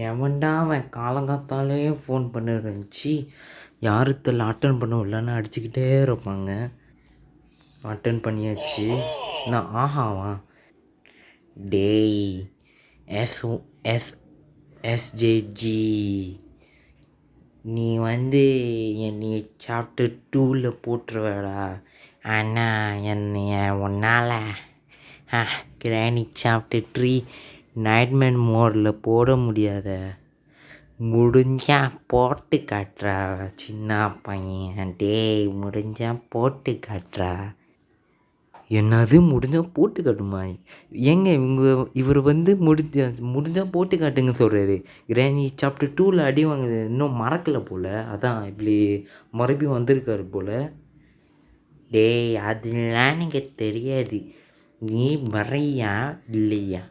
எவன்டா அவன் காலங்காத்தாலே ஃபோன் பண்ண இருந்துச்சு. யாரு தெரியல, அட்டன் பண்ண இல்லைன்னா அடிச்சுக்கிட்டே இருப்பாங்க. அட்டன் பண்ணியாச்சு. நான் ஆஹாவா டேய் எஸ்ஓ எஸ் எஸ்ஜேஜி, நீ என்னை சாப்டர் 2ல் போட்டுருவேடா. ஆனால் என்னைய ஒன்னால் கிராணி சாப்டர் 3 நைட்மேன் மோடில் போட முடியாத. முடிஞ்சா போட்டு காட்டுறா சின்ன பையன். டேய் முடிஞ்சா போட்டு காட்டுறா. என்னது முடிஞ்சால் போட்டு காட்டுமா? ஏங்க இவர் முடிஞ்சால் போட்டு காட்டுங்க சொல்கிறாரு. கிராணி சாப்டர் 2ல் அடி வாங்க இன்னும் மறக்கலை போல், அதான் இப்படி மறுபடியும் வந்திருக்காரு போல். டேய் அதெல்லாம் எனக்கு தெரியாது, நீ வரையா இல்லையா?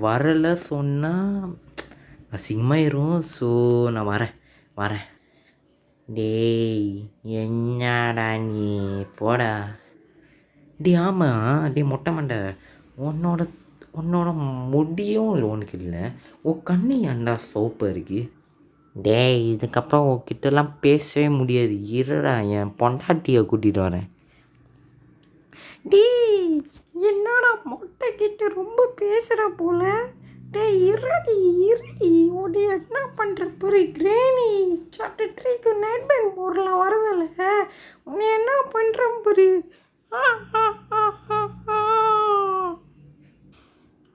வரலை சொன்னால் அசிங்கமாயிரும். ஸோ நான் வரேன். டேய் என்னடா நீ போடா. ஆமாம் மொட்டை மண்டை, உன்னோட முடியும் இல்லை உனக்கு இல்லை, உன் கண்ணு ஏன்டா சோப்பாக இருக்கு? டேய் இதுக்கப்புறம் உன்கிட்டலாம் பேசவே முடியாது. இருடா என் பொண்டாட்டியை கூட்டிகிட்டு வரேன். டேய் என்னடா மொட்டை கிட்ட ரொம்ப பேசுகிற போல. டேய் இருடி உடைய என்ன பண்ணுற பாரு. கிராணி சாப்டர் 3க்கு நைட்மேன் மோடில் வரவேல, உன்னை என்ன பண்ணுறேன் பாரு.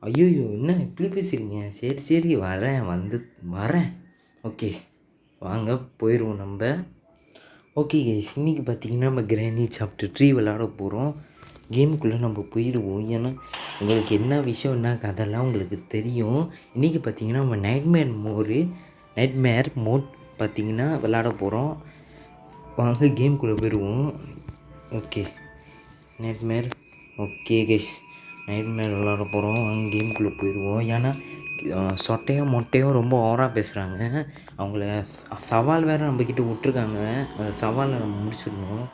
ஐயோ என்ன இப்படி பேசுகிறீங்க? சரி வரேன். ஓகே வாங்க போயிடுவோம் நம்ம. ஓகே கைஸ், இன்றைக்கி பார்த்திங்கன்னா நம்ம கிராணி சாப்டர் 3 விளாட போகிறோம். கேமுக்குள்ளே நம்ம போயிடுவோம். ஏன்னா உங்களுக்கு என்ன விஷயம் என்ன கதைலாம் உங்களுக்கு தெரியும். இன்றைக்கி பார்த்திங்கன்னா நம்ம நைட்மேர் மோட் பார்த்திங்கன்னா விளாட போகிறோம். வாங்க கேமுக்குள்ளே போயிடுவோம். ஓகே கைஸ், நைட்மேர் விளாட போகிறோம். வாங்க கேமுக்குள்ளே போயிடுவோம். ஏன்னா சொட்டையும் மொட்டையும் ரொம்ப ஓவராக பேசுகிறாங்க. அவங்கள சவால் வேறு நம்மக்கிட்ட விட்ருக்காங்க. அந்த சவாலை நம்ம முடிச்சிடணும்.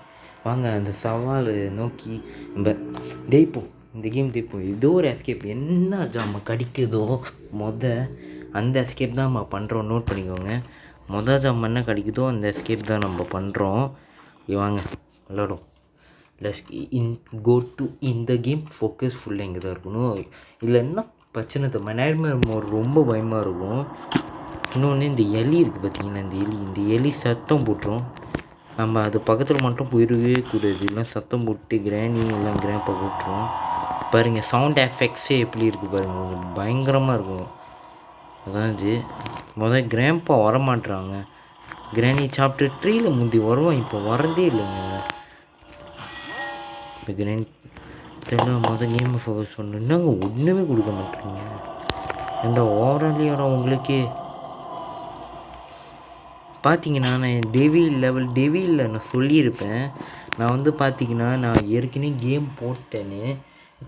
வாங்க அந்த சவால் நோக்கி நம்ம இந்த கேம் தேய்ப்போம். ஏதோ ஒரு எஸ்கேப் என்ன ஜாம கடிக்குதோ அந்த எஸ்கேப் தான் நம்ம பண்ணுறோம். நோட் பண்ணிக்கோங்க. ஜாம் என்ன கடிக்குதோ அந்த எஸ்கேப் தான் நம்ம பண்ணுறோம். வாங்க விளாடும். கோ டு இந்த கேம் ஃபோக்கஸ் ஃபுல்லாக இங்கே தான் இருக்கணும். இதில் என்ன பிரச்சனை நைட்மேர் மோட் ரொம்ப பயமாக இருக்கும். இன்னொன்று இந்த எலி இருக்குது பார்த்தீங்கன்னா, இந்த எலி சத்தம் போட்டுரும். நம்ம அது பக்கத்தில் மட்டும் போயிடவே கூடாது. இல்லை சத்தம் போட்டு கிராணி எல்லாம் கிராண்ட் விட்டுரும். பாருங்கள் சவுண்ட் எஃபெக்ட்ஸே எப்படி இருக்குது பாருங்கள், கொஞ்சம் பயங்கரமாக இருக்கும். அதான் இது கிராண்ட்பா வரமாட்டுறாங்க. கிராணி சாப்டர் 3ல் முந்தி வருவோம், இப்போ வரதே இல்லைங்க. இப்போ கிராண்ட் கேமை ஃபோக்கஸ் பண்ணணும். என்னங்க ஒன்றுமே கொடுக்க மாட்டேறீங்க. இந்த ஓவராலியோட உங்களுக்கு பார்த்தீங்கன்னா நான் டெவியில் நான் சொல்லியிருப்பேன். நான் பார்த்தீங்கன்னா நான் ஏற்கனவே கேம் போட்டேன்னு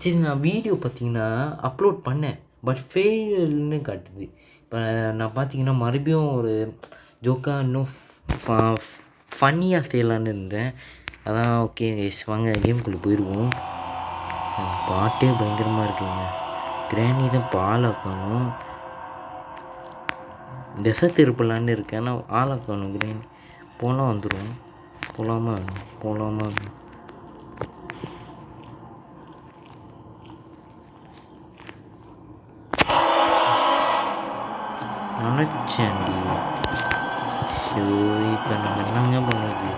சரி, நான் வீடியோ பார்த்தீங்கன்னா அப்லோட் பண்ணேன், பட் ஃபெயில்னு காட்டுது. இப்போ நான் பார்த்தீங்கன்னா மறுபடியும் ஒரு ஜோக்காக இன்னும் ஃபன்னியாக செய்யலான்னு இருந்தேன். அதான் ஓகே கைஸ், வாங்க கேமுக்குள்ளே போயிடுவோம். பாட்டே பயங்கரமாக இருக்குங்க. கிராணி தான் பால் ஆக்கணும், திசை திருப்பலான்னு இருக்கேன். ஆனால் ஆளாக்கணும் கிராணி. போலாம் வந்துடும். போகலாமா நினச்சேன். சரி இப்போ நம்ம என்னங்க பண்ணுறது?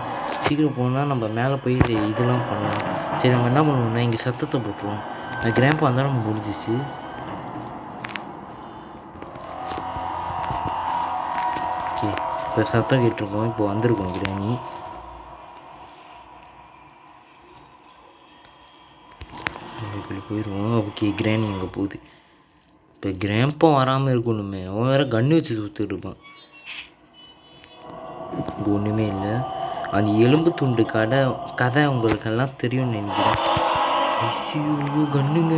சீக்கிரம் போனால் நம்ம மேலே போய் இதெல்லாம் பண்ணலாம். சரி நம்ம என்ன பண்ணுவோம்னா இங்கே சத்தத்தை போட்டுருவோம். அந்த கிராம்பா இருந்தால் நம்ம முடிஞ்சிச்சு. ஓகே இப்போ சத்தம் கேட்டிருக்கோம். இப்போ வந்திருக்கோம் கிராணி. இப்படி போயிடுவோம். ஓகே கிராணி அங்கே போகுது. இப்போ கிராம்பா வராமல் இருக்கணுமே, அவன் வேறு கன்று வச்சு சுற்றிட்டு இருப்பான். இங்கே ஒன்றுமே இல்லை. அந்த எலும்பு துண்டு கதை உங்களுக்கெல்லாம் தெரியும்னு நினைக்கிறேன். ஐயோ கண்ணுங்க.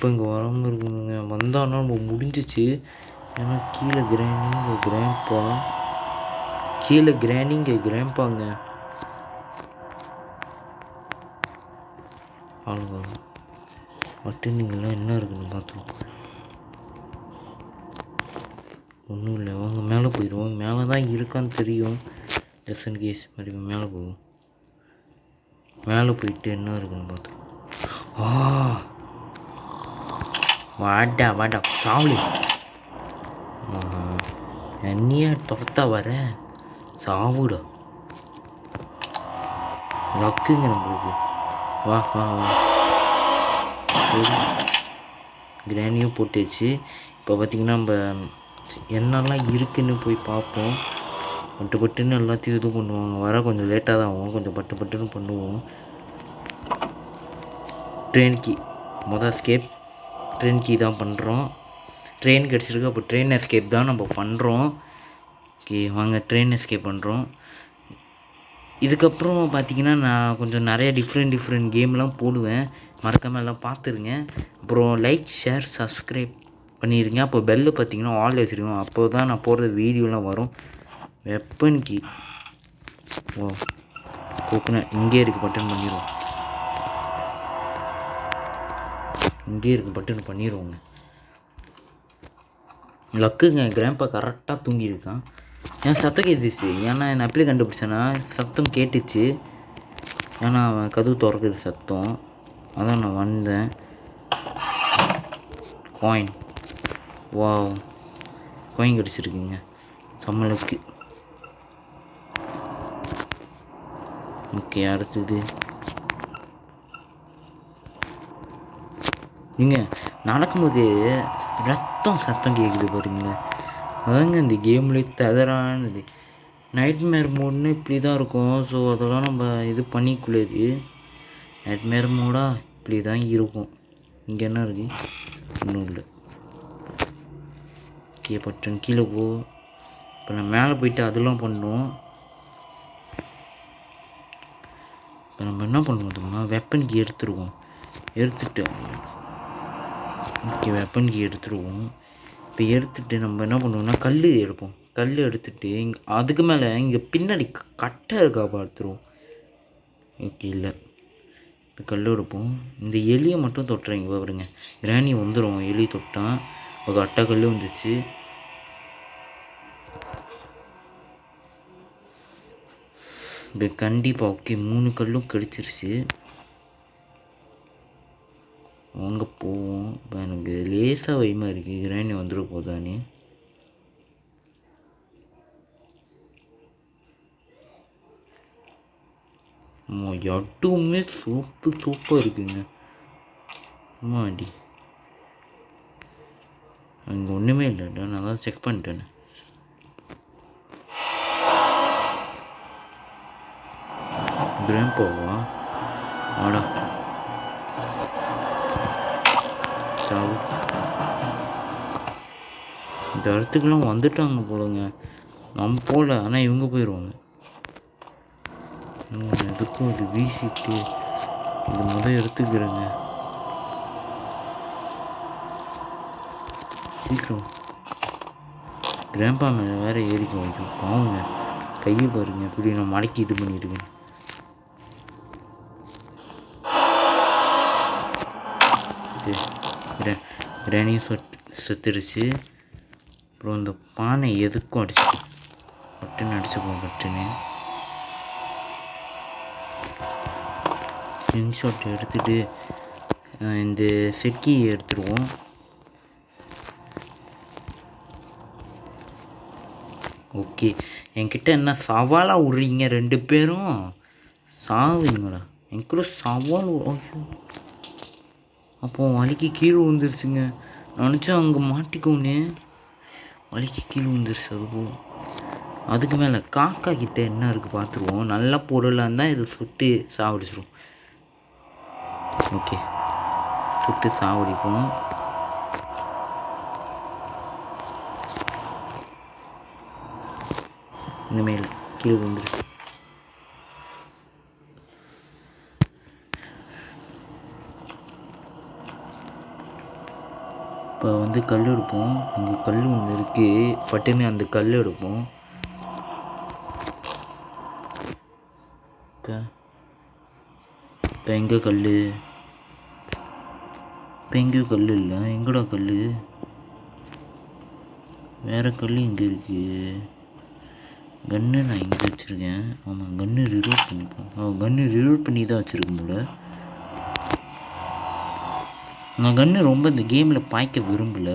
கிராண்ட்பா இங்கே வராமல் இருக்கணுங்க. வந்தான்னா நம்ம முடிஞ்சிச்சு. ஏன்னா கீழே கிராண்டிங்க கிராண்ட்பா, கீழே கிராண்டிங்க கிராண்ட்பாங்க. ஆளுங்க பட்டுனிங்கெல்லாம் என்ன இருக்குன்னு பார்த்துருவோம். ஒன்றும் இல்லை, வாங்க மேலே போயிடுவோம். மேலே தான் இருக்கான்னு தெரியும். ஜஸ்ட் கேஸ் மாதிரி மேலே போவோம். மேலே போயிட்டு என்ன இருக்குன்னு பார்த்தோம். வாடா வாடா சாவலி, என்னையே துரத்தா வர சாவுடா. லக்குங்க நம்மளுக்கு. வா வா வா. சரி, கிரானியும் போட்டுச்சு. இப்போ பார்த்திங்கன்னா நம்ம என்னெல்லாம் இருக்குதுன்னு போய் பார்ப்போம். பட்டு பட்டுன்னு எல்லாத்தையும் இது பண்ணுவாங்க. வர கொஞ்சம் லேட்டாக தான் ஆகும், கொஞ்சம் பட்டு பட்டுன்னு பண்ணுவோம். ட்ரெயின் கீ மொதல் எஸ்கேப் ட்ரெயின் கீ தான் பண்ணுறோம். ட்ரெயின் கிடச்சிருக்கு, அப்போ ட்ரெயின் எஸ்கேப் தான் நம்ம பண்ணுறோம். ஓகே வாங்க ட்ரெயின் எஸ்கேப் பண்ணுறோம். இதுக்கப்புறம் பார்த்திங்கன்னா நான் கொஞ்சம் நிறைய டிஃப்ரெண்ட் கேம்லாம் போடுவேன். மறக்காமல் எல்லாம் பார்த்துருங்க. அப்புறம் லைக் ஷேர் சப்ஸ்கிரைப் பண்ணிடுங்க. அப்போ பெல்லு பார்த்திங்கன்னா ஆல் வச்சுருக்கோம். அப்போ தான் நான் போடுற வீடியோலாம் வரும். வெப்பன் கீ ஓ கோகனட் இங்கே இருக்குது, பட்டன் பண்ணிடுவோம். இங்கே இருக்குது, பட்டன் பண்ணிடுவோங்க. லக்குங்க கிராண்ட்பா கரெக்டாக தூங்கியிருக்கான். என் சத்தம் கேட்டுச்சு. ஏன்னா என்ன எப்படி கண்டுபிடிச்சேன்னா சத்தம் கேட்டுச்சு. ஏன்னா அவன் கதவு திறக்குது சத்தம், அதான் நான் வந்தேன். காயின், வா காயின் கிடச்சிருக்குங்க, சம்மலுக்கு. ஓகே அடுத்தது நீங்கள் நடக்கும்போது ரத்தம் சத்தம் கேட்குது பாருங்களேன். அதாங்க இந்த கேம்லேயே ததரானது. நைட்மேர் மோட்னு இப்படி தான் இருக்கும். ஸோ அதெல்லாம் நம்ம இது பண்ணிக்கூடாது. நைட்மேர் மோடாக இப்படி தான் இருக்கும். இங்கே என்ன இருக்குது, ஒன்றும் இல்லை. ஓகே பட்டன் கீழே போ. இப்போ நான் மேலே போயிட்டு அதெல்லாம் பண்ணோம். இப்போ நம்ம என்ன பண்ணுவோம்னா வெப்பன் கீ எடுத்துருவோம். எடுத்துட்டு ஓகே வெப்பன் கீ எடுத்துருவோம். இப்போ எடுத்துகிட்டு நம்ம என்ன பண்ணுவோம்னா கல் எடுப்போம். கல் எடுத்துகிட்டு இங்கே அதுக்கு மேலே இங்கே பின்னாடி கட்டை இருக்கா பார்த்துருவோம். ஓகே இல்லை, இப்போ கல் எடுப்போம். இந்த எலியை மட்டும் தொட்டுறேன். இங்கே பாருங்க கிராணி வந்துடும். எலி தொட்டான். இப்போ கட்டை கல் வந்துச்சு. இப்போ கண்டிப்பாக ஓகே 3 கல்லும் கிடச்சிருச்சு. வாங்க போவோம். இப்போ எனக்கு லேசாக வயமா இருக்குது. கிராணி வந்துட போதானே. எதுவுமே சூப்பாக இருக்குங்க. ஆமாடி அங்கே ஒன்றுமே இல்லைடா, நான் தான் செக் பண்ணிட்டேன். கிராண்ட்பாவா ஆடா சாவு. இந்த இடத்துக்குலாம் வந்துட்டாங்க போலங்க. நம்ம போகல, ஆனால் இவங்க போயிடுவாங்க. எதுக்கும் இது வீசிட்டு இது முதல் எடுத்துக்கிறேங்க. சீக்கிரம் கிராண்ட்பா மேலே வேறு ஏறிக்க வைக்கும். பாவங்க கையை பாருங்க எப்படி நான் மடக்கி இது பண்ணிட்டுருக்கேன். கிராணியும் செத்துருச்சு. அப்புறம் இந்த பானை எதுக்கும் அடிச்சுக்கும், பட்டுன்னு அடிச்சுக்குவோம். பட்டுன்னு ஸ்க்ரீன்ஷாட் எடுத்துகிட்டு இந்த செட்கி எடுத்துருவோம். ஓகே என்கிட்ட என்ன சவாலாக விட்றீங்க 2 பேரும்? சாவுங்களா என் கூட சவால். ஐயோ அப்போ வலிக்கு கீழே விழுந்துருச்சுங்க. நினச்சா அங்கே மாட்டிக்கோன்னு வலிக்கு கீழே விழுந்துருச்சு. அதுவும் அதுக்கு மேலே காக்கா கிட்டே என்ன இருக்குது பார்த்துருவோம். நல்ல பொருளாக இருந்தால் இதை சுட்டு சாவடிச்சிடும். ஓகே சுட்டு சாவடிப்போம். இனிமேல் கீழே விழுந்துருச்சு. இப்போ வந்து கல் எடுப்போம். இங்கே கல் ஒன்று இருக்குது. பட்டுன்னு அந்த கல் எடுப்போம். இப்போ எங்கே கல்? இப்போ எங்கேயும் கல் இல்லை. எங்கடா கல்? வேறு கல் இங்கே இருக்குது. கன்று நான் இங்கே வச்சுருக்கேன். ஆமாம், கன்று ரிலோட் பண்ணிப்போம். கன்று ரிலோட் பண்ணி தான் வச்சுருக்கேன் போல். நான் கன்று ரொம்ப இந்த கேமில் பாய்க்க விரும்பலை.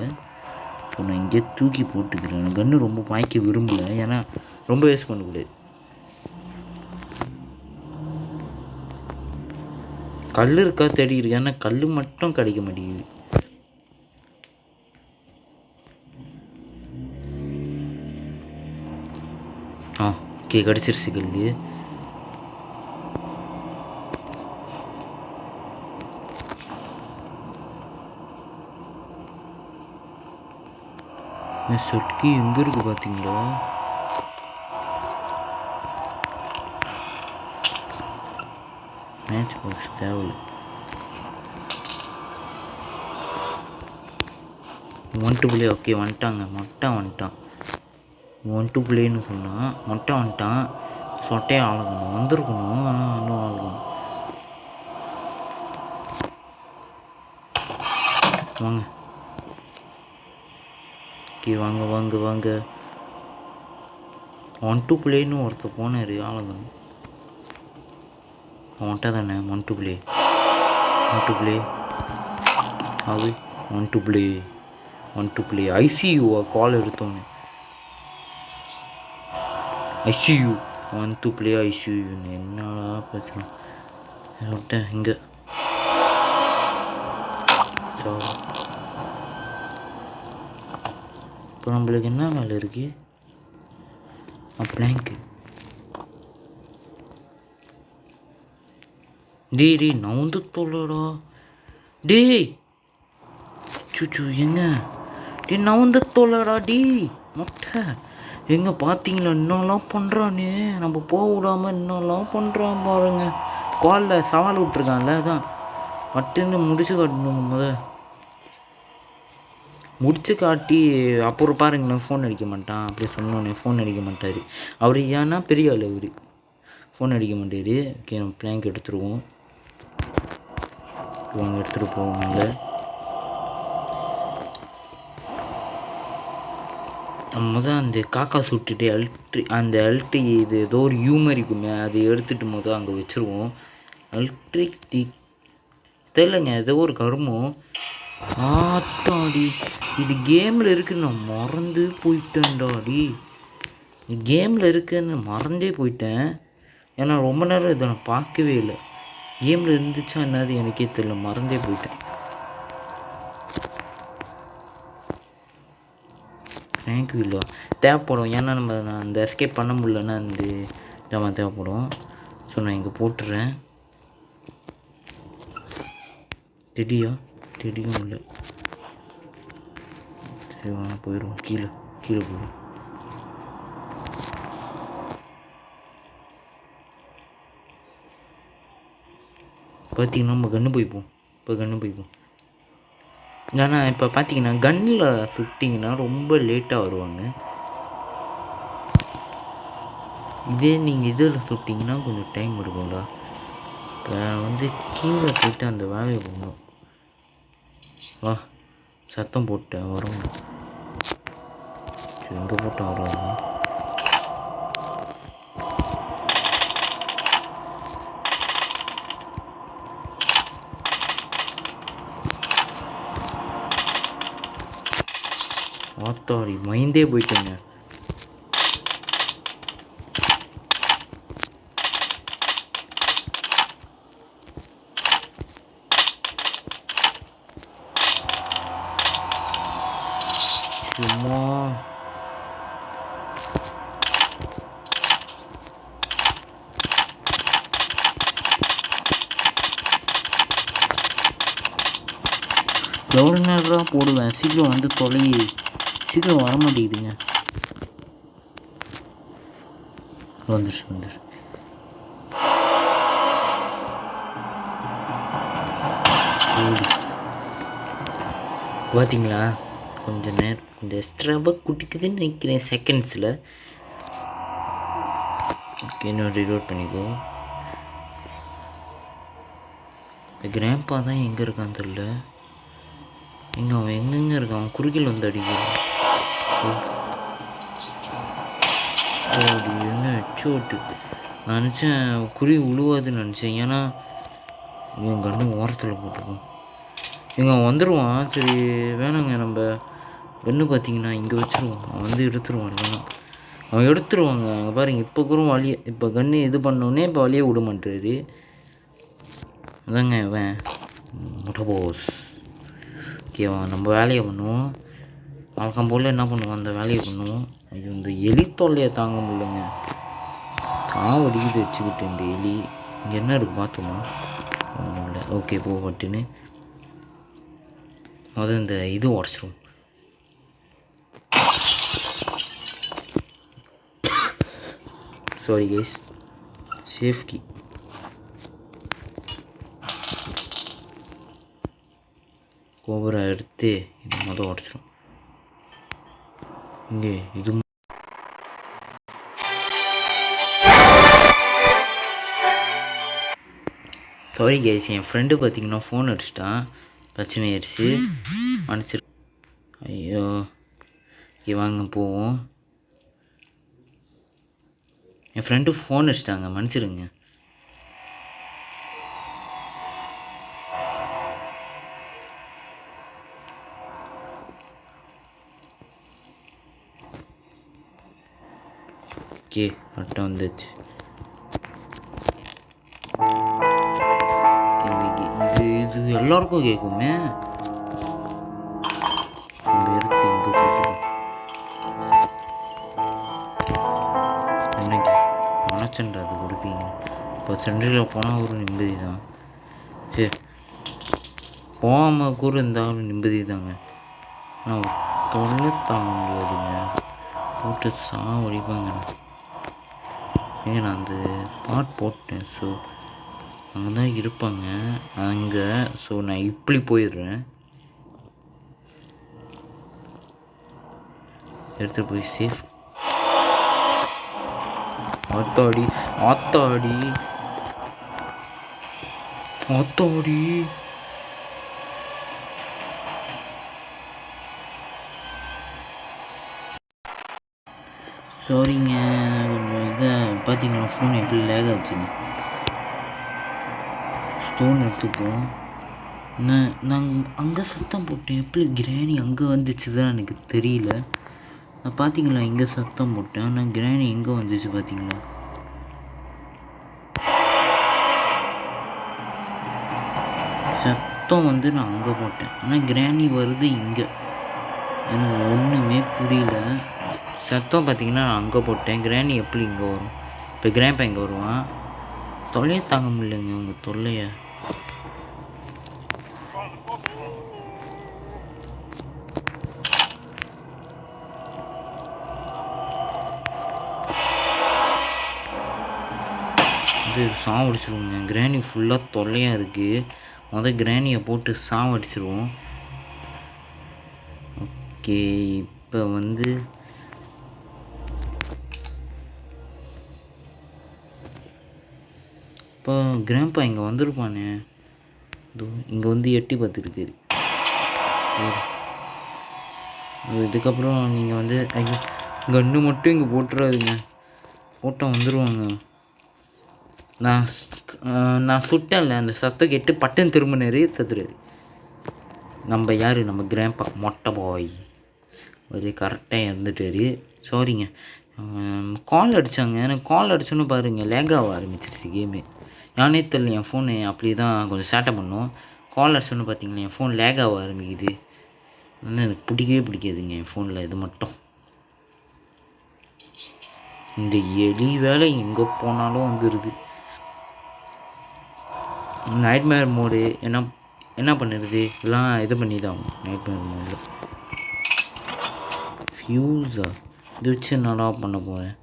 ஸோ நான் இங்கே தூக்கி போட்டுக்கிறேன். கன்று ரொம்ப பாய்க்க விரும்பலை, ஏன்னா ரொம்ப வேஸ்ட் பண்ணக்கூடாது. கல் இருக்கா தேடிக்கிறேன், ஏன்னா கல் மட்டும் கிடைக்க மாட்டேங்குது. ஓகே, கிடச்சிருச்சு கல். சொட்கி எங்கே இருக்குது பார்த்தீங்களா? மேட்ச் பாக்ஸ் தேவையில்லை. 1 to play. ஓகே, வந்துட்டாங்க. மொட்டை வந்துட்டான். 1 to playன்னு சொன்னான். மொட்டை வந்துட்டான். சொட்டையை ஆளக்கணும் வந்திருக்கணும், ஆனால் இன்னும் ஆளக்கணும். வாங்க. ஓகே, வாங்க வாங்க வாங்க. 1 to playன்னு ஒருத்தர் போனார். ஆளக்கணும். அவன்கிட்ட தானே 1 to play. 1 to play. அது 1 to play. 1 to play. ICU கால் எடுத்தோன்னு. ICU 1 to play. ICU என்னடா பேசுகிறோம் சொல்லிட்டேன். இங்கே இப்போ நம்மளுக்கு என்ன வேலை இருக்குது? பிளாங்க்கு. டேய் நான் வந்து தொல்லடா. டேய் சுச்சு எங்க? நான் வந்து தொல்லடா. மொட்டை எங்கே பார்த்தீங்களா? என்னெல்லாம் பண்ணுறானே. நம்ம போக விடாமல் என்னெல்லாம் பண்ணுறான் பாருங்க. காலில் சவால் விட்ருக்கான்ல, அதான் பட்டுன்னு முடிச்சு காட்டணும். முடிச்சு காட்டி அப்புறம் பாருங்களேன், ஃபோன் அடிக்க மாட்டான். அப்படி சொன்னோன்னே ஃபோன் அடிக்க மாட்டார் அவர். ஏன்னா பெரிய ஆள் அவர், ஃபோன் அடிக்க மாட்டார். ஓகே, நம்ம பிளாங்க் எடுத்துருவோம். வாங்க எடுத்துகிட்டு போவாங்க. நம்ம தான் அந்த காக்கா சுட்டுட்டு அந்த இது ஏதோ ஒரு ஹியூமர் இருக்குமே, அதை எடுத்துகிட்டு அங்கே வச்சுருவோம். எலக்ட்ரிக் தெரிலங்க, ஏதோ ஒரு கருமம். ஆத்தாடி, இது கேமில் இருக்குன்னு நான் மறந்து போயிட்டேன்டாடி. கேமில் இருக்குன்னு மறந்தே போயிட்டேன். ஏன்னா ரொம்ப நேரம் இதை நான் பார்க்கவே இல்லை. கேமில் இருந்துச்சா என்னது எனக்கே தெரியல, மறந்தே போயிட்டேன். தேங்க்யூ. இல்லை தேவைப்படும், ஏன்னா நம்ம நான் அந்த எஸ்கேப் பண்ண முடியலன்னா அந்த ஜாமான் தேவைப்படும். ஸோ நான் இங்கே போட்டுறேன். தெரியும் இல்லை. சரி வாங்க போயிடுவோம். கீழே போயிடும். பார்த்தீங்கன்னா நம்ம கன்று போய்ப்போம். ஏன்னா இப்போ பார்த்தீங்கன்னா கன்னில் சுட்டிங்கன்னா ரொம்ப லேட்டாக வருவாங்க. இதே நீங்கள் இதில் சுட்டிங்கன்னா கொஞ்சம் டைம் எடுக்கும்டா. இப்போ வந்து கீழே போய்ட்டு அந்த வேலையை பண்ணணும். வா, சத்தம் போட்டேன் வரும். சரி, எங்கே போட்டால் வராது. ஆத்தாடி, மைந்தே போயிட்டேங்க. சும்மா எவ்வளோ நேரம் போடுவேன். சீக்கிரம் வந்து சீக்கிரம் வர மாட்டேங்குதுங்க. வந்துருச்சு. பார்த்தீங்களா கொஞ்சம் நேரம் கொஞ்சம் எக்ஸ்ட்ராவாக குட்டிக்குதுன்னு நினைக்கிறேன் செகண்ட்ஸில். ஓகே, இன்னும் ரீலோட் பண்ணிக்கோ. இப்போ கிராண்ட்பா தான் எங்கே இருக்கான்னு தெரியல. அவன் எங்கெங்கே இருக்கான்? அவன் குறுக்கில் வந்து அடிக்கிறான். என்ன ஹெட்ஷாட்டு! நான் நினச்சேன் குறி உழுவாதுன்னு நினச்சேன். ஏன்னா இவன் கண்ணு ஓரத்தில் போட்டுருக்கோம். அவன் வந்துடுவான். சரி வேணாங்க, நம்ம கன்று பார்த்தீங்கன்னா இங்கே வச்சுருவான். அவன் வந்து எடுத்துருவான். இல்லைன்னா அவன் எடுத்துருவாங்க. அங்கே பாருங்க, இப்போ கூட வழியை இப்போ கன்று இது பண்ணோடனே இப்போ வழியே விட மாட்டாரு. அதாங்க இவன் மொட்டபோஸ். ஓகேவா, நம்ம வேலையை பண்ணுவோம். வழக்கம் போல் என்ன பண்ணுவோம், அந்த வேலையை பண்ணுவோம். ஐயோ, இந்த எலி தொல்லையை தாங்க முடியலைங்க. வடிக்கிட்டு வச்சுக்கிட்டு இந்த எலி இங்கே என்ன இருக்குது பார்த்தோமா? ஒன்றும் இல்லை. ஓகே, போகட்டுன்னு முதல்ல இந்த இது உடச்சிரும். Sorry guys, safety. கோபுரா எடுத்து இது மொதல் உடச்சிரும். இங்கே இது சாரி கைஸ், என் ஃப்ரெண்டு பார்த்தீங்கன்னா ஃபோன் அடிச்சிட்டான். பிரச்சனை ஆயிடுச்சு, மன்னிச்சிரு. ஐயோ, வாங்க போவோம். என் ஃப்ரெண்டு ஃபோன் அடிச்சிட்டாங்க, மன்னிச்சிருங்க. ஓகே, கரெக்டாக வந்துச்சு. இது எல்லாருக்கும் கேட்குமே. எடுத்து இங்கே போட்டுருக்கோம். என்னைக்கு மனச்சண்டை அது கொடுப்பீங்க. இப்போ சண்டையில் போனால் ஒரு நிம்மதி தான். சரி, போகாமல் கூட இருந்தாலும் நிம்மதி தாங்க. ஆனால் தொல்லை தாங்க முடியாதுங்க. போட்டு வடிப்பாங்க. நான் அந்த பாட் போட்டேன். ஸோ அங்கே தான் இருப்பாங்க அங்கே. ஸோ நான் இப்படி போயிடுறேன். எடுத்துகிட்டு போய் சேஃப். ஆத்தாடி ஆத்தாடி ஆத்தாடி. சாரிங்க, கொஞ்சம் இதை பார்த்தீங்களா ஃபோன் எப்படி லேக் ஆச்சுன்னு. ஸ்டோன் எடுத்துப்போம். நான் அங்கே சத்தம் போட்டேன். எப்படி கிராணி அங்கே வந்துச்சு தான் எனக்கு தெரியல. நான் பார்த்தீங்களா இங்கே சத்தம் போட்டேன். ஆனால் கிராணி எங்கே வந்துச்சு பார்த்தீங்களா? சத்தம் வந்து நான் அங்கே போட்டேன், ஆனால் கிராணி வருது இங்கே. எனக்கு ஒன்றுமே புரியல. சத்தம் பார்த்தீங்கன்னா நான் அங்கே போட்டேன். கிராணி எப்படி இங்கே வரும்? இப்போ கிராண்ட்பா இங்கே வருவான். தொல்லையை தாங்க முடியலைங்க உங்கள் தொல்லையை. இது சாவடிச்சிருவோங்க. கிராணி ஃபுல்லாக தொல்லையாக இருக்குது. முதல் கிராணியை போட்டு சாவடிச்சிருவோம். ஓகே, இப்போ வந்து இப்போ கிராண்ட்பா இங்கே வந்திருப்பானே. இங்கே வந்து எட்டி பார்த்துருக்கு. இதுக்கப்புறம் நீங்கள் வந்து ஐயோ கன்று மட்டும் இங்கே போட்டுறாதுங்க. போட்டால் வந்துடுவாங்க. நான் சுட்டேன்ல, அந்த சத்தம் கேட்டு பட்டன் திரும்பினாரு, சத்துறாரு. நம்ம யார்? நம்ம கிராண்ட்பா மொட்டை பாய். அது கரெக்டாக இறந்துட்டாரு. சாரிங்க, கால் அடித்தாங்க. எனக்கு கால் அடிச்சோன்னு பாருங்கள் லேகாக ஆரம்பிச்சிருச்சு கேமு. யானே தெரியல, என் ஃபோனு அப்படி தான் கொஞ்சம் சேட்டை பண்ணும். கால் அடிச்சோன்னு பார்த்தீங்களா என் ஃபோன் லேகாக ஆரம்பிக்குது. வந்து எனக்கு பிடிக்கவே பிடிக்காதுங்க என் ஃபோனில் இது மட்டும். இந்த எலி வேலை எங்கே போனாலும் வந்துடுது. நைட்மேர் மோடு என்ன பண்ணுறது, எல்லாம் இது பண்ணி தான் ஆகும். நைட்மேர் மோடில் ஃப்யூஸா இது வச்சு என்னடா பண்ண போகிறேன்.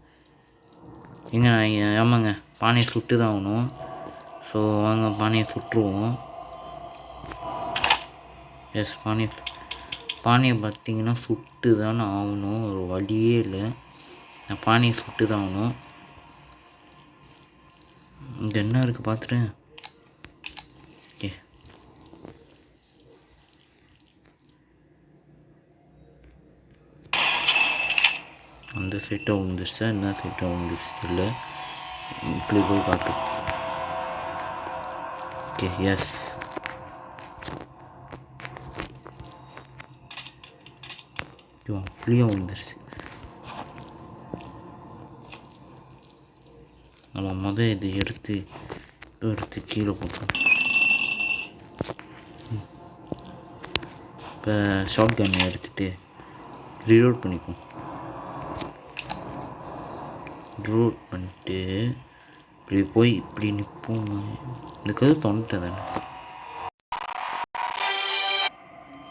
நான் ஆமாங்க, பானையை சுட்டு தான் ஆகணும். ஸோ வாங்க பானையை சுட்டுருவோம். எஸ், பானையை பானையை பார்த்தீங்கன்னா சுட்டு தானே ஆகணும், ஒரு வழியே இல்லை. நான் பானையை சுட்டு தான் ஆகணும். இங்கே என்ன இருக்குது பார்த்துட்டேன். ஓகே, அந்த சைட்டாக விழுந்துருச்சா என்ன சைட்டாக விழுந்துருச்சு இல்லை, இப்படி போய் பார்த்து. Okay, yes. அப்படியே விழுந்துருச்சு. நம்ம இது எடுத்து கீழே போட்டோம். இப்போ ஷார்ட் கன்னை எடுத்துகிட்டு ரீலோட் பண்ணிப்போம். ரீலோட் பண்ணிட்டு இப்படி போய் இப்படி நிற்போம். இதுக்காக தொண்டை தானே.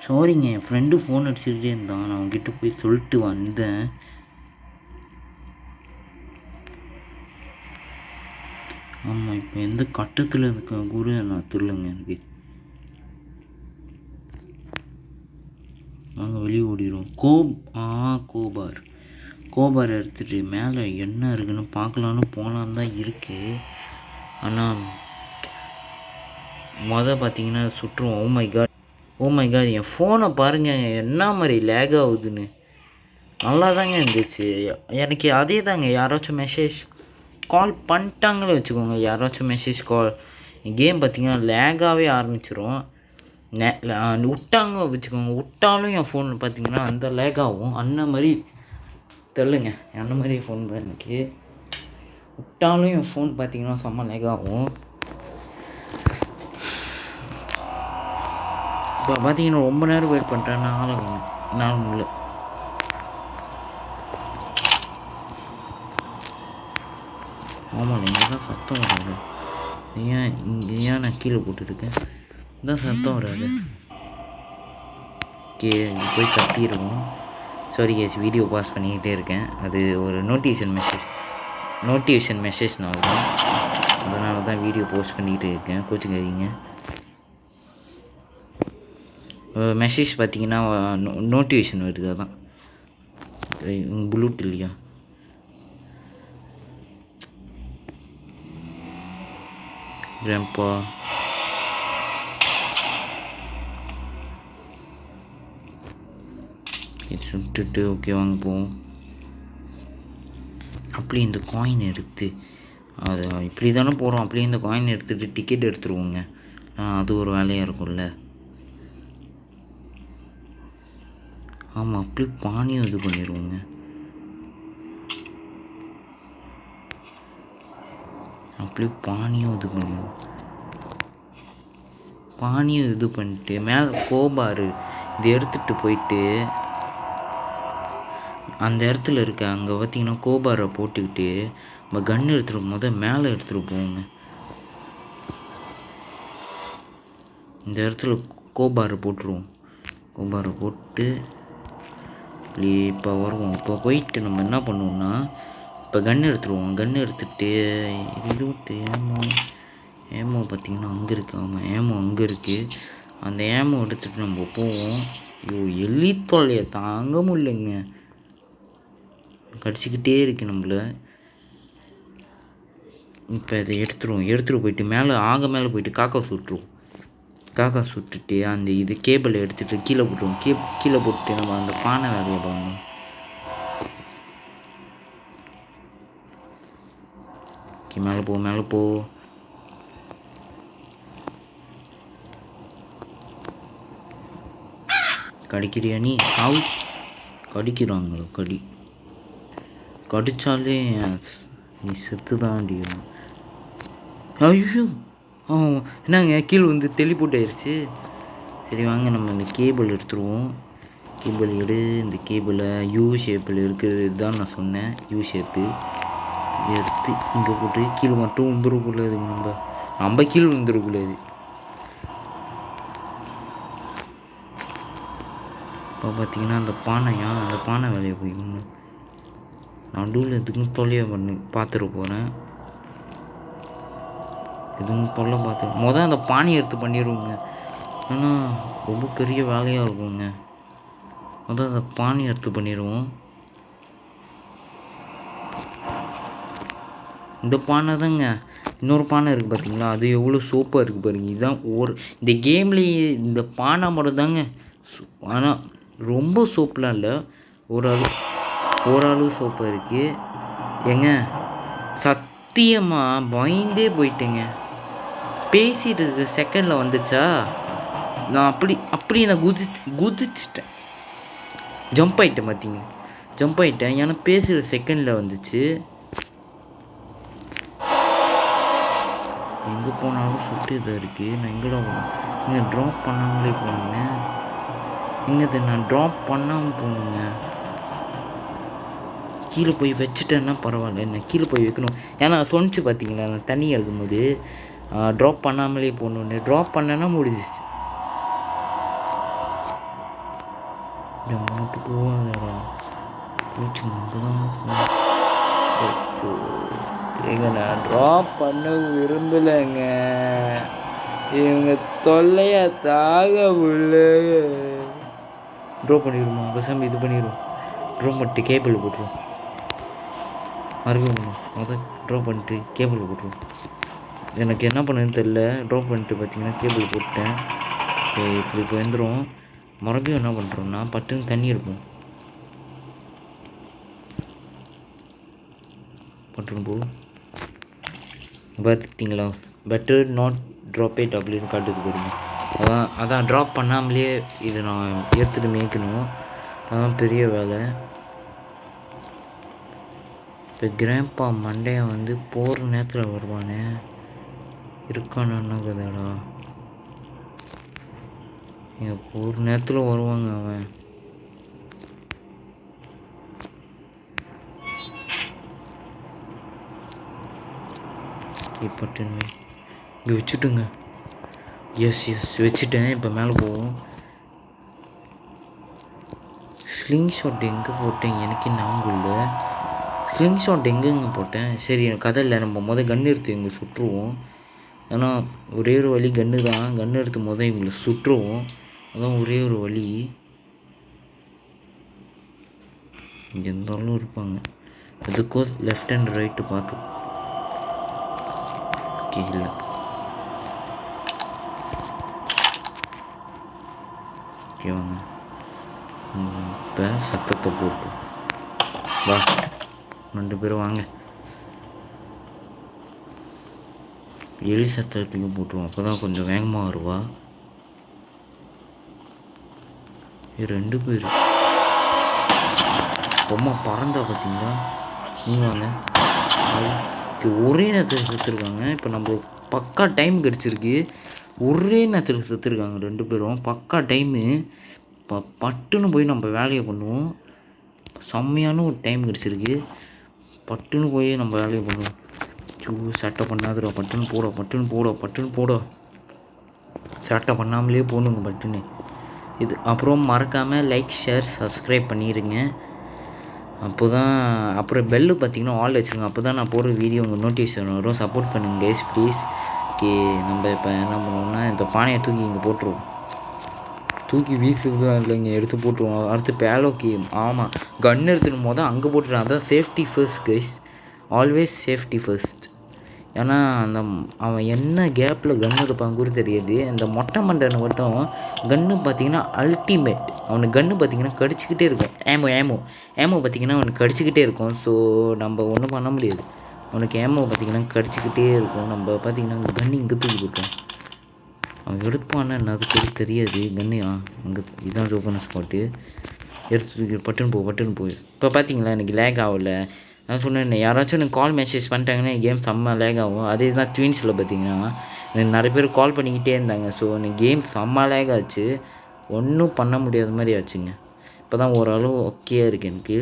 சாரிங்க, என் ஃப்ரெண்டு ஃபோன் அடிச்சுக்கிட்டே இருந்தான். நான் அவங்ககிட்ட போய் சொல்லிட்டு வந்தேன். ஆமாம், இப்போ எந்த கட்டத்தில் இருக்க கூட நான் தெரியலங்க எனக்கு. நாங்கள் வெளியே ஓடிடுவோம். கோபார் எடுத்துகிட்டு மேலே என்ன இருக்குன்னு பார்க்கலான்னு போகலான்னு தான் இருக்குது. ஆனால் பார்த்தீங்கன்னா சுற்றுவோம். ஓ மை காட் என் ஃபோனை பாருங்கள் என்ன மாதிரி லேக் ஆகுதுன்னு. நல்லா தாங்க இருந்துச்சு எனக்கு. அதே தாங்க, யாராச்சும் மெசேஜ் கால் பண்ணிட்டாங்களே வச்சுக்கோங்க, யாராச்சும் மெசேஜ் கால், கேம் பார்த்திங்கன்னா லேகாகவே ஆரம்பிச்சிடும். விட்டாங்க வச்சுக்கோங்க, விட்டாலும் என் ஃபோன் பார்த்திங்கன்னா அந்த லேகாகும். அந்த மாதிரி தெரியலங்க, அந்த மாதிரி ஃபோன் தான் எனக்கு. விட்டாலும் என் ஃபோன் பார்த்திங்கன்னா செம்ம லேகாகும். இப்போ பார்த்தீங்கன்னா ரொம்ப நேரம் வெயிட் பண்ணுறேன். நான் இல்லை. ஆமாம், இங்கே தான் சத்தம் வராது. ஏன் நான் கீழே போட்டுருக்கேன், தான் சத்தம் வராது. ஓகே, போய் தட்டிடுவோம். சாரி கேஸ், வீடியோ பாஸ் பண்ணிக்கிட்டே இருக்கேன். அது ஒரு நோட்டிஃபிகேஷன் மெசேஜ்னால தான், அதனால தான் வீடியோ போஸ்ட் பண்ணிக்கிட்டே இருக்கேன். கோச்சுக்காதீங்க. மெசேஜ் பார்த்தீங்கன்னா நோட்டிஃபிகேஷன் வருது, அதான். ப்ளூட் இல்லையா? கிராம்பா சுட்டுட்டு ஓகே வாங்க போவோம். அப்படி இந்த காயின் எடுத்து அது இப்படி தானே போகிறோம். அப்படியே இந்த காயின் எடுத்துகிட்டு டிக்கெட் எடுத்துருவோங்க. அது ஒரு வேலையாக இருக்கும்ல. ஆமாம், அப்படி பானியும் இது பண்ணிடுவோங்க. அப்படியே பானியும் இது பண்ணிட்டு மேலே கோபார் இது எடுத்துகிட்டு போயிட்டு அந்த இடத்துல இருக்க அங்கே பார்த்திங்கன்னா கோபாரை போட்டுக்கிட்டு நம்ம கன்று எடுத்துகிட்டு மேலே எடுத்துகிட்டு போவோங்க. இந்த இடத்துல கோபாரை போட்டுருவோம். கோபாரை போட்டு இப்போ வருவோம். இப்போ போயிட்டு நம்ம என்ன பண்ணுவோம்னா, இப்போ கன்று எடுத்துருவோம். கன்று எடுத்துகிட்டு ரீலோட்டு ஏமோ பார்த்திங்கன்னா அங்கே இருக்குது. ஆமாம், ஏமோ அங்கே இருக்குது. அந்த ஏமோ எடுத்துகிட்டு நம்ம போவோம். எலி தொல்லையை தாங்க முடியலைங்க, கடிச்சிக்கிட்டே இருக்கு நம்மள. இப்போ இதை எடுத்துகிட்டு போயிட்டு மேலே போயிட்டு காக்கா சுட்டுட்டு அந்த இது கேபிளை எடுத்துகிட்டு கீழே போட்டுருவோம். கீழே போட்டு நம்ம அந்த பானை வேலையை பண்ணணும். மேலே போ. கடிக்கிறியா நீ? கடிக்கிறாங்களோ? கடிச்சாலே நீ செத்து தான் முடியும். ஐயோ, என்னங்க கீழே வந்து தெளிப்போட்டு ஆயிடுச்சு. சரி வாங்க, நம்ம இந்த கேபிள் எடுத்துருவோம். கேபிள் இந்த கேபிளை யூ ஷேப்பில் இருக்கிறது தான் நான் சொன்னேன். யூ ஷேப்பு எடுத்து இங்கே போட்டு கீழே மட்டும் விழுந்துடக்கூடாது. நம்ம கீழே விழுந்துடக்கூடாது. இப்போ பார்த்தீங்கன்னா அந்த பானை வேலையை போய் நடுவில் எதுக்கும் தொல்லையை பார்த்துட்டு போகிறேன். எதுவும் தொல்லை பார்த்து அந்த பானையை எடுத்து பண்ணிடுவோங்க. ஏன்னா ரொம்ப பெரிய வேலையாக இருக்குங்க. அதான் அந்த பானை எடுத்து பண்ணிடுவோம். இந்த பானை தாங்க. இன்னொரு பானை இருக்குது பார்த்தீங்களா, அது எவ்வளோ சோப்பாக இருக்குது பாருங்க. இதுதான் இந்த கேம்லேயே இந்த பானை மட்டும் தாங்க. ஆனால் ரொம்ப சோப்புலாம் இல்லை, ஓரளவு சோப்பாக இருக்குது. ஏங்க சத்தியமாக பயந்தே போயிட்டேங்க. பேசிகிட்டு இருக்க செகண்டில் வந்துச்சா, நான் அப்படி நான் குதிச்சிட்டேன், ஜம்ப் ஆகிட்டேன். பார்த்தீங்க, ஜம்ப் ஆகிட்டேன். ஏன்னா பேசுகிற செகண்டில் வந்துச்சு. எங்கே போனாலும் சுட்டு இதாக இருக்குது. நான் எங்கடா போகணும்? இங்கே ட்ராப் பண்ணாமலே போகணுங்க. இங்கே நான் ட்ராப் பண்ணாமல் போகணுங்க. கீழே போய் வச்சுட்டேன்னா பரவாயில்ல, என்ன கீழே போய் வைக்கணும். ஏன்னா சொன்னிச்சு பார்த்தீங்களா, நான் தண்ணி எடுக்கும்போது ட்ராப் பண்ணாமலே போகணுன்னு. ட்ராப் பண்ணேன்னா முடிஞ்சிச்சு. அங்கிட்டு போகாதடா, போச்சு அங்கே தான். ஏங்க நான் ட்ராப் பண்ண விரும்பலைங்க, இவங்க தொல்லையா தாக முடியல. ட்ராப் பண்ணிடுமா பசாமி, இது பண்ணிடுவோம். ட்ராப் பண்ணிட்டு கேபிள் போட்டுருவோம். மறுபடியும் அதான் ட்ராப் பண்ணிட்டு கேபிள் போட்டுருவோம். எனக்கு என்ன பண்ணுன்னு தெரில. ட்ராப் பண்ணிட்டு பார்த்தீங்கன்னா கேபிள் போட்டேன். இப்படி இப்போ வந்துடும். மறுபடியும் என்ன பண்ணுறோம்னா பட்டுன்னு தண்ணி எடுப்போம். பட்டுன்னு போ. பார்த்துட்டிங்களா, பெட்டர் நாட் ட்ராப் இட் அப்படின்னு காட்டுது பாருங்க. அதான் ட்ராப் பண்ணாமலே இது நான் எடுத்துகிட்டு மேய்க்கணும். அதான் பெரிய வேலை. இப்போ கிராண்ட்பா மண்டையை வந்து போகிற நேரத்தில் வருவானே, இருக்கானு கதாடா. எங்கள் போகிற நேரத்தில் வருவாங்க அவன். பட்டுன்னு இங்கே வச்சுட்டுங்க. எஸ் வச்சுட்டேன். இப்போ மேலே போவோம். ஸ்லிங் ஷாட் எங்கே போட்டேன் எனக்கு ஞாபகம் இல்லை. ஸ்லிங் ஷாட் எங்கெங்கே போட்டேன்? சரி எனக்கு கதை இல்லை. நம்ம கன்று எடுத்து இங்கே சுட்டுருவோம். ஏன்னா ஒரே ஒரு வழி கன்று தான். கன்று எடுத்து இவங்களை சுட்டுருவோம். அதான் ஒரே ஒரு வழி. இங்கே இருந்தாலும் இருப்பாங்க. எதுக்கோ லெஃப்ட் அண்ட் ரைட்டு பார்த்து இல்லை. ஓகேவாங்க, இப்போ சத்தத்தை போட்டு வா, 2 பேரும் வாங்க. எலி சத்தத்துக்கு போட்டுருவோம், அப்போ தான் கொஞ்சம் வேகமாக வருவா. 2 பேர் பொம்மை பறந்தா பார்த்தீங்களா. நீ வாங்க. ஒரே நேரத்தில் செத்துருக்காங்க. இப்போ நம்ம பக்கா டைம் கிடச்சிருக்கு. ஒரே நேரத்தில் செத்துருக்காங்க 2 பேரும். பக்கா டைமு. இப்போ பட்டுன்னு போய் நம்ம வேலையை பண்ணுவோம். செம்மையான ஒரு டைம் கிடச்சிருக்கு. பட்டுன்னு போய் நம்ம வேலையை பண்ணுவோம். சட்டை பண்ணாதுடா, பட்டுன்னு போட சட்டை பண்ணாமலே போகணுங்க பட்டுன்னு. இது அப்புறம் மறக்காமல் லைக், ஷேர், சப்ஸ்கிரைப் பண்ணிடுங்க. அப்புறம் பெல்லு பார்த்திங்கன்னா ஆல் வச்சுருங்க. அப்போ தான் நான் போடுற வீடியோ உங்கள் நோட்டிஃபிகேஷன் வரும். சப்போர்ட் பண்ணுங்க கைஸ் ப்ளீஸ். ஓகே, நம்ம இப்போ என்ன பண்ணுவோம்னா இந்த பானையை தூக்கி இங்கே போட்டுருவோம். தூக்கி வீசுறதுலாம் இல்லைங்க, எடுத்து போட்டுருவோம். அடுத்து பேலோக்கி. ஆமாம், கன் எடுத்துன்னு அங்கே போட்டுருவோம். அதான் safety first guys, always safety first. ஏன்னா அவன் என்ன கேப்பில் கன்று எடுப்பான் கூட தெரியாது. அந்த மொட்டை மண்டனை மட்டும் கன்று பார்த்திங்கன்னா அல்டிமேட். அவனுக்கு கன்று பார்த்திங்கன்னா கடிச்சிக்கிட்டே இருக்கும். ஏமோ பார்த்திங்கன்னா அவனுக்கு கடிச்சிக்கிட்டே இருக்கும். ஸோ நம்ம ஒன்றும் பண்ண முடியாது. அவனுக்கு ஏமோ பார்த்திங்கன்னா கடிச்சிக்கிட்டே இருக்கும். நம்ம பார்த்திங்கன்னா கன்று இங்கே தூக்கி போட்டோம். அவன் எடுப்பான்னு என்ன அது கூட தெரியாது. கன்று அங்கே இதுதான் சோப்பன ஸ்பாட்டு. எடுத்து தூக்கி பட்டுன்னு போய் இப்போ பார்த்திங்களா எனக்கு லேக் ஆகலை. நான் சொன்னேன், யாராச்சும் எனக்கு கால் மெசேஜ் பண்ணிட்டாங்கன்னா கேம் செம்ம லேக் ஆகும். அதே தான் ட்வின்ஸில் பார்த்தீங்கன்னா எனக்கு நிறைய பேர் கால் பண்ணிக்கிட்டே இருந்தாங்க. ஸோ எனக்கு கேம் செம்ம லேக் ஆச்சு. ஒன்றும் பண்ண முடியாத மாதிரி ஆச்சுங்க. இப்போ தான் ஓரளவு ஓகேயாக இருக்குது எனக்கு.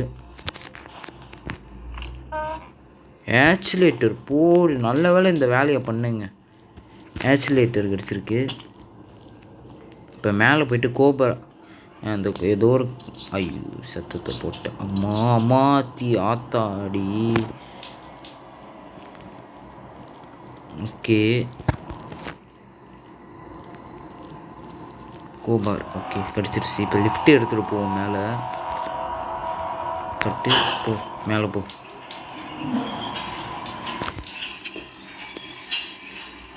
ஆக்சிலேட்டர் போடு, நல்ல வேலை இந்த வேலையை பண்ணுங்க. ஆக்சிலேட்டர் கிடச்சிருக்கு. இப்போ மேலே போய்ட்டு கோபர் அந்த ஏதோ ஒரு ஐயோ சத்தத்தை போட்டேன். அம்மாத்தி ஆத்தாடி. ஓகே, கோபார். ஓகே கிடச்சிருச்சு. இப்போ லிஃப்ட் எடுத்துகிட்டு போவோம் மேலே. தொட்டு போ, மேலே போ.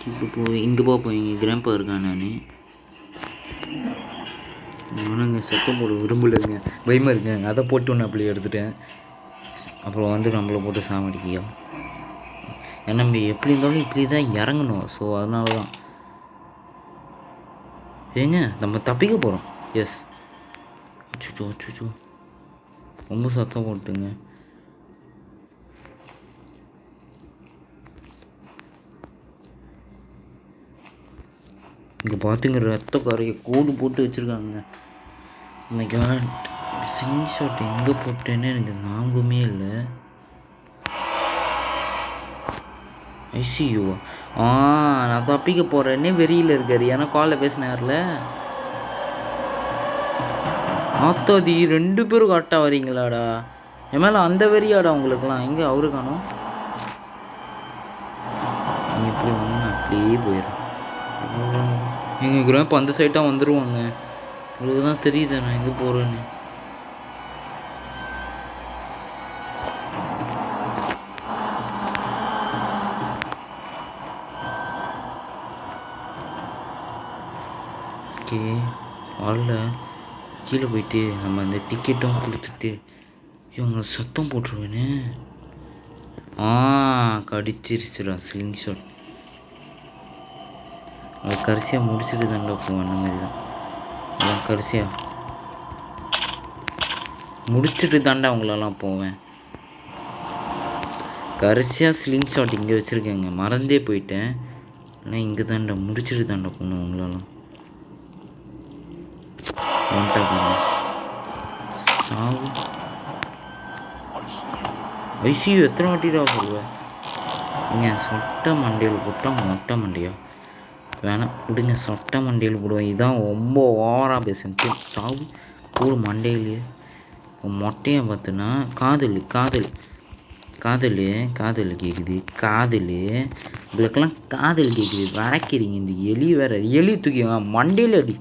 இப்படி போ, இங்கே பார்ப்போம். இங்கே கிராம்பா இருக்கான். நானுங்க சத்தம் போட விரும்பலைங்க, பயமாக இருக்குங்க. அதை போட்டு ஒன்று அப்படி எடுத்துட்டேன். அப்புறம் வந்து நம்மளை போட்டு சாமடிக்கியா. ஏன்னா நம்ம எப்படி இருந்தாலும் இப்படி தான் இறங்கணும். ஸோ அதனால தான் ஏங்க நம்ம தப்பிக்க போகிறோம். எஸ். அச்சுச்சோ அச்சுச்சோ, ரொம்ப சத்தம் போட்டுங்க. இங்கே பார்த்துங்க, ரத்த கரையை கோடு போட்டு வச்சுருக்காங்க. ஸ்க்ரீன்ஷாட் எங்கே போட்டேன்னு எனக்கு ஞாபகமே இல்லை. ஐசியூவா? நான் தப்பிக்க போகிறேன்னே வெறியில் இருக்காரு. ஏன்னா காலில் பேசினார்ல. ஆத்தாதி 2 பேரும் கரெக்டாக வரீங்களாடா. என் மேலே அந்த வெறியாடா உங்களுக்குலாம். எங்கே அவரு காணோம். நீங்கள் எப்படி வாங்க, நான் அப்படியே போயிடுறேன். எங்கள் கிராம்ப் அந்த சைட்டாக வந்துடுவாங்க. உங்களுக்கு தான் தெரியுது நான் எங்கே போகிறேன்னு. ஓகே வரல. கீழே போயிட்டு நம்ம அந்த டிக்கெட்டும் கொடுத்துட்டு இவங்க சத்தம் போட்டுருவேன்னு. கடிச்சிருச்சுடா ஸ்லிங் ஷாட். அது கடைசியாக முடிச்சுட்டு தாண்டா போவேன். அந்த மாதிரி தான் அதான் கடைசியாக முடிச்சுட்டு தாண்டா அவங்களெல்லாம் போவேன். கடைசியாக ஸ்லிங் ஷாட் இங்கே வச்சுருக்கேங்க, மறந்தே போயிட்டேன். ஆனால் இங்கே தாண்டா முடிச்சுட்டு தாண்டா போகணும் அவங்களெல்லாம். சாவு. ஐசியூ எத்தனை வாட்டிடா சொல்லுவேன். நீங்கள் சொட்டை மண்டையில் போட்டால் மொட்டை மண்டையா வேணாம் விடுங்க. சொட்டை மண்டையில் போடுவேன். இதுதான் ரொம்ப ஓவராக பேசுங்க. சாவு போடு மண்டையிலேயே. மொட்டையை பார்த்தினா காதல் காதல் காதல் காதல் கேட்குது. காதல் உங்களுக்கெல்லாம் காதல் கேட்குது. வரைக்கிறீங்க. இந்த எலி வேறு. எலி தூக்கி மண்டையில் அடி,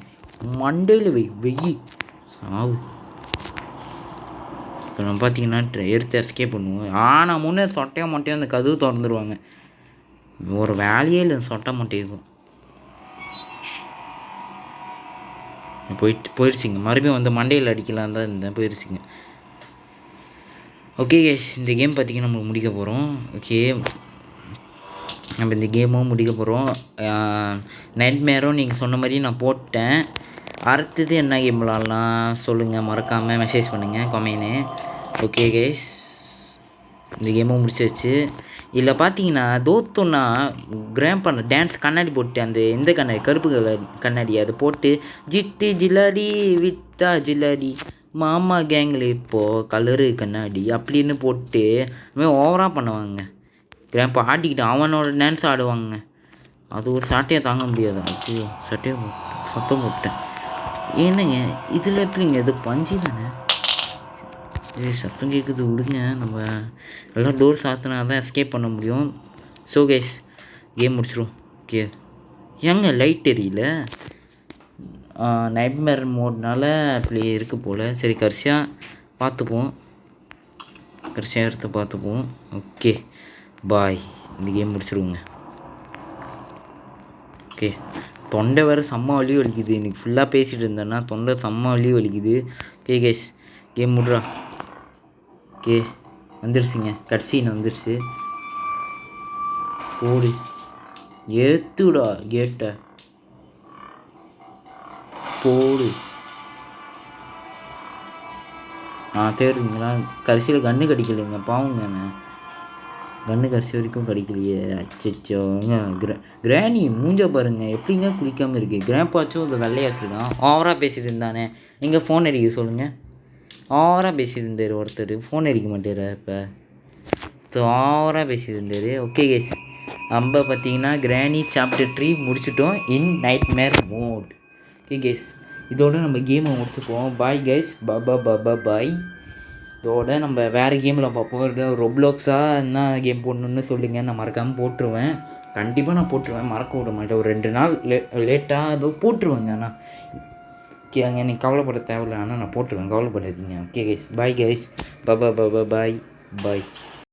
மண்டையில் வெய்யி சாவு. இப்போ நம்ம பார்த்தீங்கன்னா எடுத்து எஸ்கேப் பண்ணுவோம். ஆனால் முன்னே சொட்டையாக மொட்டையாக அந்த கதவு திறந்துருவாங்க. ஒரு வேலையே இல்லை சொட்டை மொட்டையும். போயிடுச்சிங்க. மறுபடியும் வந்து மண்டையில் அடிக்கலாம் தான் இருந்தேன். போயிடுச்சிங்க. ஓகே கேஸ், இந்த கேம் பார்த்திங்கன்னா நம்ம முடிக்க போகிறோம். ஓகே நம்ம இந்த கேமும் முடிக்க போகிறோம். நைட்மேரும் நீங்கள் சொன்ன மாதிரி நான் போட்டேன். அடுத்தது என்ன கேம் விளாட்லாம் சொல்லுங்கள், மறக்காமல் மெசேஜ் பண்ணுங்கள் கமெண்ட்னு. ஓகே கேஸ், இந்த கேமும் முடிச்சாச்சு. இதில் பார்த்தீங்கன்னா தோத்தோன்னா கிராம்ப் பண்ண டான்ஸ் கண்ணாடி போட்டு, அந்த எந்த கண்ணாடி, கருப்பு கலர் கண்ணாடி, அதை போட்டு ஜிட்டு ஜில்லாடி வித்தா ஜில்லாடி மாமா கேங்கில் இப்போது கலரு கண்ணாடி அப்படின்னு போட்டு அதுமாதிரி ஓவராக பண்ணுவாங்க. கிராம்ப் ஆடிக்கிட்டு அவனோட டான்ஸ் ஆடுவாங்க. அது ஒரு சட்டையை தாங்க முடியாது. அது சட்டையை சத்தம் போட்டேன். ஏன்னங்க இதில் எப்படிங்க, இது பஞ்சு தானே. இது சத்தம் கேட்குது விடுங்க. நம்ம எல்லாம் டோர் சாத்தினா தான் எஸ்கேப் பண்ண முடியும். ஸோ கைஸ் கேம் முடிச்சிடும். ஓகே ஏங்க லைட் எரியல. நைட்மேர் மோட்னால அப்படி இருக்கு போல். சரி கடைசியாக பார்த்துப்போம். கடைசியாக எடுத்து பார்த்துப்போம். Okay bye. இந்த கேம் முடிச்சிடுவோங்க. ஓகே தொண்டை வேறு செம்ம வலி வலிக்குது. இன்றைக்கி ஃபுல்லாக பேசிகிட்டு இருந்தேன்னா தொண்டை செம்ம வலி வலிக்குது. ஓகே கேஸ் கேம் முடிறா. ஓகே வந்துடுச்சுங்க, கட்சீன் வந்துடுச்சு. போடு ஏற்றுடா கேட்டை போடு. தேடுறீங்களா? கடைசியில் கன்று கடிக்கலைங்க, பாவங்க. கன்று கடைசி வரைக்கும் கடிக்கலையே. அச்சோங்க. கிராணி மூஞ்ச பாருங்க எப்படிங்க குளிக்காமல் இருக்குது. கிராம்பாச்சும் இந்த வெள்ளையாச்சுருக்கான். ஓவராக பேசிகிட்டு இருந்தானே. எங்கே ஃபோன் அடிக்க சொல்லுங்கள். ஓவராக பேசிகிட்டு இருந்தார் ஒருத்தர். ஃபோன் அடிக்க மாட்டேற இப்போ. ஓவராக பேசிகிட்டு இருந்தார். ஓகே கேஸ் நம்ம பார்த்தீங்கன்னா கிராணி சாப்டர் 3 முடிச்சிட்டோம் இன் நைட்மேர் மோட். ஓகே கேஸ் இதோட நம்ம கேமை முடிச்சுப்போம். பாய் கைஸ், பாய். இதோட நம்ம வேறு கேமில் பார்ப்போம். ரொப்ளாக்ஸாக என்ன கேம் போடணுன்னு சொல்லுங்கள், நான் மறக்காமல் போட்டுருவேன். கண்டிப்பாக நான் போட்டுருவேன், மறக்க விட மாட்டேன். ஒரு 2 நாள் லேட்டாக அதோ போட்டுருவேங்க. ஆனால் அங்கே நீங்கள் கவலைப்பட தேவையில்ல. ஆனால் நான் போட்டுருவேன், கவலைப்படாதீங்க. Okay guys, bye guys. Bye. பாய்.